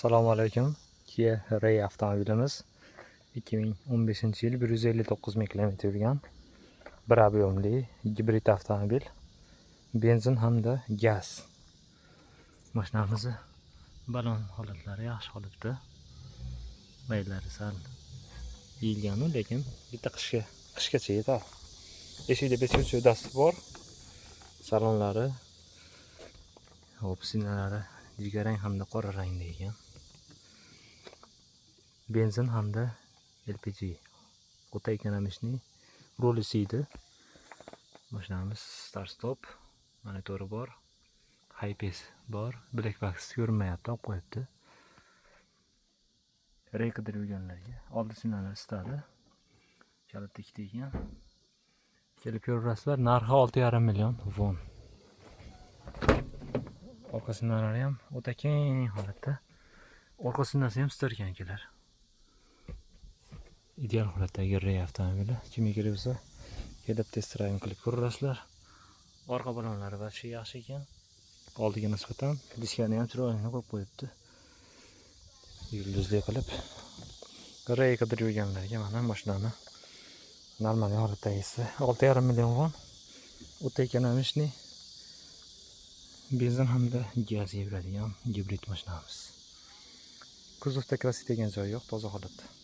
Assalomu alaykum. Kia Ray avtomobilimiz 2015-yil 159 ming kilometr yurgan bir объемli gibrid avtomobil. Benzin hamda gaz. Mashinamiz balon holatlari yaxshi holatda. Maylari sal yeyilgan, lekin bitta qishgacha yetadi. Eshikda besuvchi dasti bor. Salonlari, opsinalari jigarrang hamda qora rangda ekan. Benzin hamda LPG. O'ta ekonomishni rolisiydi. Mashinamiz start stop monitori bor. High-pace bor. Black box ko'rinmayapti, olib qo'yibdi. Reykadir yurganlarga oldi signallar istadi. Kalit ikkita ekan. Kelib ko'rasizlar, narxi 6,5 million won. Orqa signallari ham o'ta keng holatda. Orqa signasi ham starkan kelar. Ideal holatdagi Ray avtomobili. Kimga kerak bo'lsa, kelib test drive qilib ko'rasizlar. Orqa balonlari va yaxshi ekan. Oldiga nisbatan diskani ham chiroyli qo'yib qo'yibdi. Yulduzli qilib. Ray qidirib yurganlarga mana mashinani normal holatdagisi 6,5 million won. O'ta ekonomishni benzin hamda gaz yuradigan gibrid mashinamiz. Kuzovda klassik degan joyi yo'q, toza holatda.